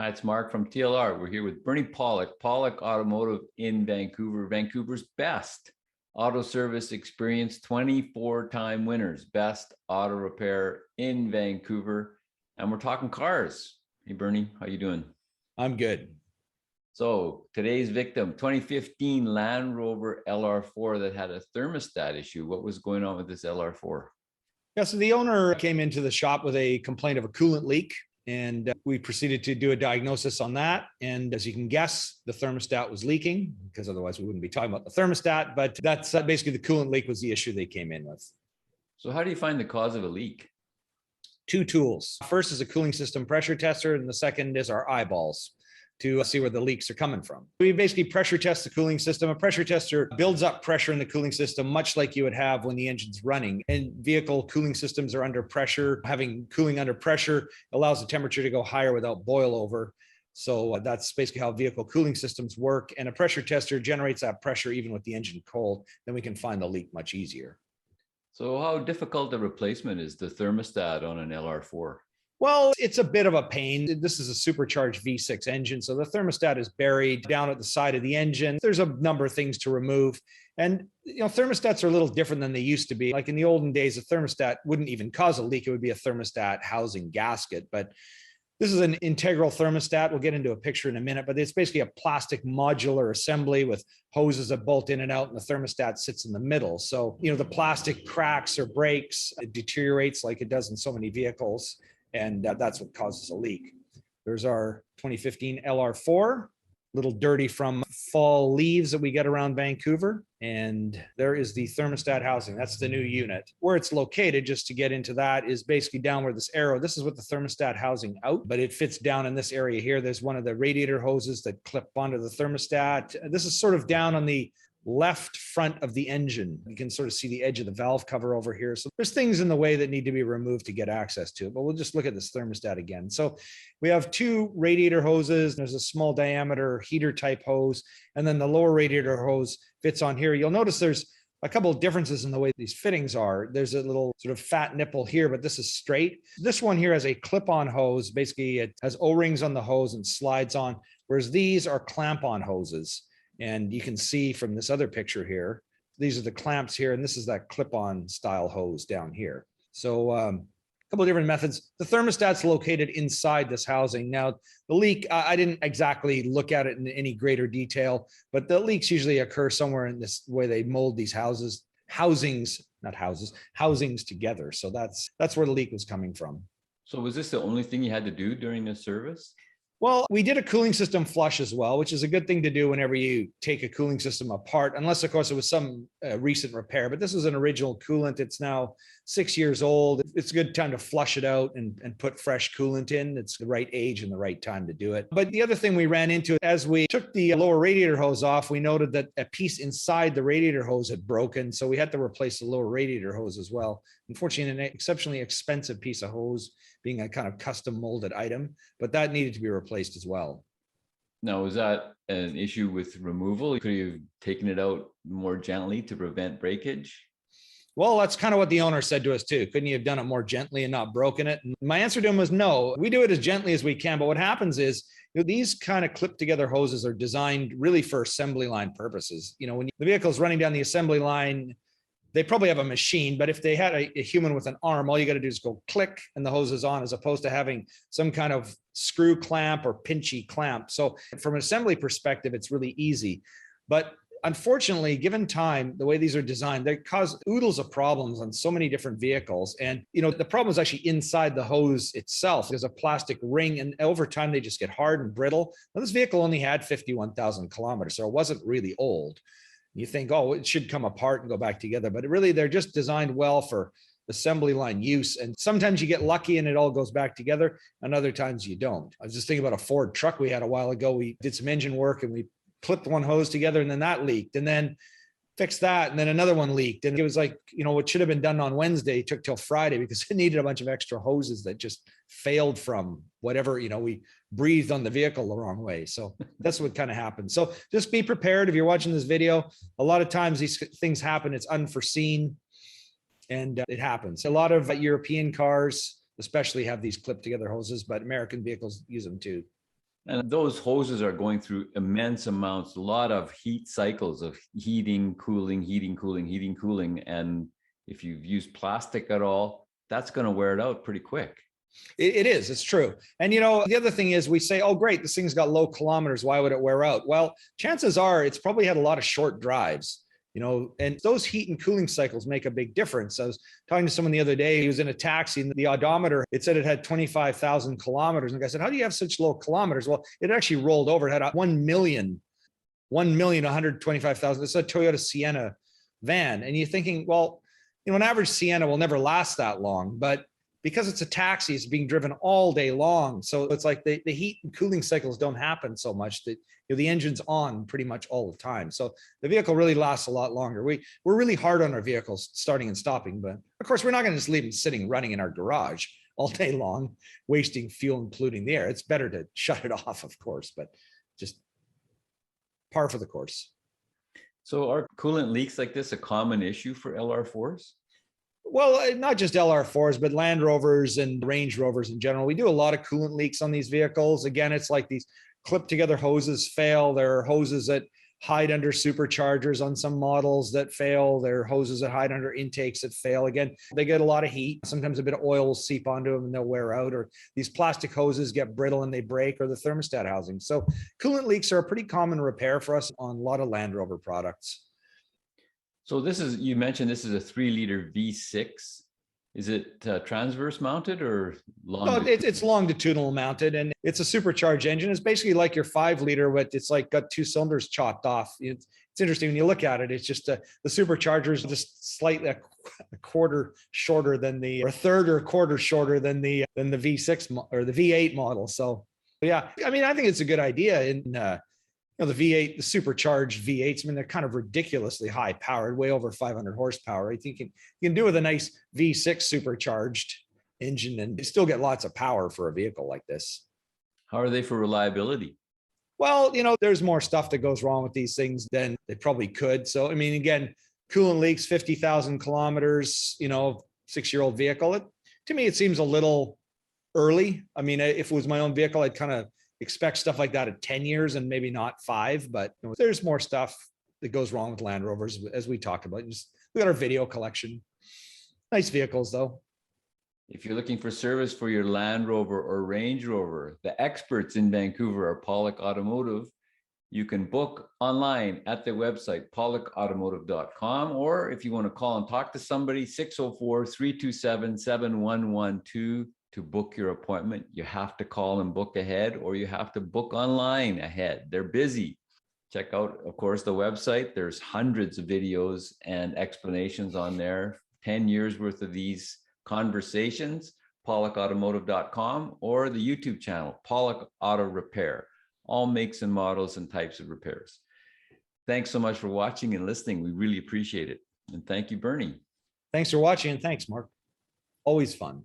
Hi, it's Mark from TLR. We're here with Bernie Pawlik, Pawlik Automotive in Vancouver, Vancouver's best auto service experience, 24-time winners, best auto repair in Vancouver. And we're talking cars. Hey, Bernie, how you doing? I'm good. So today's victim, 2015 Land Rover LR4 that had a thermostat issue. What was going on with this LR4? Yeah, so the owner came into the shop with a complaint of a coolant leak, and we proceeded to do a diagnosis on that. And as you can guess, the thermostat was leaking, because otherwise we wouldn't be talking about the thermostat. But that's basically the coolant leak was the issue they came in with. So how do you find the cause of a leak? Two tools. First is a cooling system pressure tester, and the second is our eyeballs to see where the leaks are coming from. We basically pressure test the cooling system. A pressure tester builds up pressure in the cooling system, much like you would have when the engine's running. And vehicle cooling systems are under pressure. Having cooling under pressure allows the temperature to go higher without boil over. So that's basically how vehicle cooling systems work. And a pressure tester generates that pressure even with the engine cold. Then we can find the leak much easier. So how difficult a replacement is the thermostat on an LR4? Well, it's a bit of a pain. This is a supercharged V6 engine, so the thermostat is buried down at the side of the engine. There's a number of things to remove. And, thermostats are a little different than they used to be. Like in the olden days, a thermostat wouldn't even cause a leak. It would be a thermostat housing gasket. But this is an integral thermostat. We'll get into a picture in a minute, but it's basically a plastic modular assembly with hoses that bolt in and out, and the thermostat sits in the middle. So, the plastic cracks or breaks, it deteriorates like it does in so many vehicles. And that's what causes a leak. There's our 2015 LR4, a little dirty from fall leaves that we get around Vancouver. And there is the thermostat housing. That's the new unit. Where it's located, just to get into that, is basically down where this arrow, this is what the thermostat housing out, but it fits down in this area here. There's one of the radiator hoses that clip onto the thermostat. This is sort of down on the left front of the engine. You can sort of see the edge of the valve cover over here. So there's things in the way that need to be removed to get access to it, but we'll just look at this thermostat again. So we have two radiator hoses. There's a small diameter heater type hose, and then the lower radiator hose fits on here. You'll notice there's a couple of differences in the way these fittings are. There's a little sort of fat nipple here, but this is straight. This one here has a clip-on hose. Basically, it has O-rings on the hose and slides on, whereas these are clamp-on hoses. And you can see from this other picture here, these are the clamps here, and this is that clip-on style hose down here. So a couple of different methods. The thermostat's located inside this housing. Now, the leak, I didn't exactly look at it in any greater detail, but the leaks usually occur somewhere in this way they mold these housings together. So that's where the leak was coming from. So was this the only thing you had to do during the service? Well, we did a cooling system flush as well, which is a good thing to do whenever you take a cooling system apart, unless, of course, it was some recent repair. But this is an original coolant. It's now 6 years old. It's a good time to flush it out and put fresh coolant in. It's the right age and the right time to do it. But the other thing we ran into, as we took the lower radiator hose off, we noted that a piece inside the radiator hose had broken. So we had to replace the lower radiator hose as well. Unfortunately, an exceptionally expensive piece of hose, being a kind of custom molded item, but that needed to be replaced as well. Now, was that an issue with removal? Could you have taken it out more gently to prevent breakage? Well, that's kind of what the owner said to us too. Couldn't you have done it more gently and not broken it? And my answer to him was no. We do it as gently as we can, but what happens is these kind of clip together hoses are designed really for assembly line purposes. When the vehicle's running down the assembly line, they probably have a machine, but if they had a human with an arm, all you got to do is go click and the hose is on, as opposed to having some kind of screw clamp or pinchy clamp. So from an assembly perspective, it's really easy. But unfortunately, given time, the way these are designed, they cause oodles of problems on so many different vehicles. And, the problem is actually inside the hose itself. There's a plastic ring, and over time, they just get hard and brittle. Now, this vehicle only had 51,000 kilometers, so it wasn't really old. You think, oh, it should come apart and go back together, but really they're just designed well for assembly line use. And sometimes you get lucky and it all goes back together, and other times you don't. I was just thinking about a Ford truck we had a while ago. We did some engine work and we clipped one hose together, and then that leaked, and then fixed that, and then another one leaked. And it was like, what should have been done on Wednesday took till Friday because it needed a bunch of extra hoses that just failed from whatever, we breathed on the vehicle the wrong way. So that's what kind of happened. So just be prepared. If you're watching this video, a lot of times these things happen. It's unforeseen, and it happens. A lot of European cars especially have these clipped together hoses, but American vehicles use them too. And those hoses are going through immense amounts, a lot of heat cycles of heating, cooling, heating, cooling, heating, cooling. And if you've used plastic at all, that's going to wear it out pretty quick. It is, it's true. And the other thing is we say, oh, great, this thing's got low kilometers. Why would it wear out? Well, chances are it's probably had a lot of short drives, and those heat and cooling cycles make a big difference. I was talking to someone the other day, he was in a taxi and the odometer, it said it had 25,000 kilometers. And the guy said, how do you have such low kilometers? Well, it actually rolled over. It had 1,125,000. It's a Toyota Sienna van. And you're thinking, well, an average Sienna will never last that long, but because it's a taxi, it's being driven all day long. So it's like the heat and cooling cycles don't happen so much that the engine's on pretty much all the time. So the vehicle really lasts a lot longer. We're really hard on our vehicles starting and stopping, but of course we're not going to just leave them sitting running in our garage all day long, wasting fuel and polluting the air. It's better to shut it off, of course, but just par for the course. So are coolant leaks like this a common issue for LR4s? Well, not just LR4s, but Land Rovers and Range Rovers in general. We do a lot of coolant leaks on these vehicles. Again, it's like these clip together hoses fail. There are hoses that hide under superchargers on some models that fail. There are hoses that hide under intakes that fail. Again, they get a lot of heat. Sometimes a bit of oil will seep onto them and they'll wear out, or these plastic hoses get brittle and they break, or the thermostat housing. So coolant leaks are a pretty common repair for us on a lot of Land Rover products. So you mentioned this is a 3-liter V6. Is it transverse mounted or longitudinal? No, it's longitudinal mounted, and it's a supercharged engine. It's basically like your 5-liter, but it's like got 2 cylinders chopped off. It's interesting when you look at it. It's just the supercharger is just slightly a quarter shorter than or a third or a quarter shorter than the V6 or the V8 model. So yeah, I mean, I think it's a good idea. In the V8, the supercharged V8s, I mean, they're kind of ridiculously high powered, way over 500 horsepower. I think you can do with a nice V6 supercharged engine and still get lots of power for a vehicle like this. How are they for reliability? Well, there's more stuff that goes wrong with these things than they probably could. So, I mean, again, coolant leaks, 50,000 kilometers, 6-year-old vehicle. To me, it seems a little early. I mean, if it was my own vehicle, I'd kind of expect stuff like that at 10 years and maybe not 5, but there's more stuff that goes wrong with Land Rovers, as we talked about. We got our video collection. Nice vehicles though. If you're looking for service for your Land Rover or Range Rover, the experts in Vancouver are Pawlik Automotive. You can book online at their website, pawlikautomotive.com, or if you want to call and talk to somebody, 604-327-7112. To book your appointment, you have to call and book ahead, or you have to book online ahead. They're busy. Check out, of course, the website. There's hundreds of videos and explanations on there. 10 years worth of these conversations, pawlikautomotive.com, or the YouTube channel, Pawlik Auto Repair, all makes and models and types of repairs. Thanks so much for watching and listening. We really appreciate it. And thank you, Bernie. Thanks for watching, and thanks, Mark. Always fun.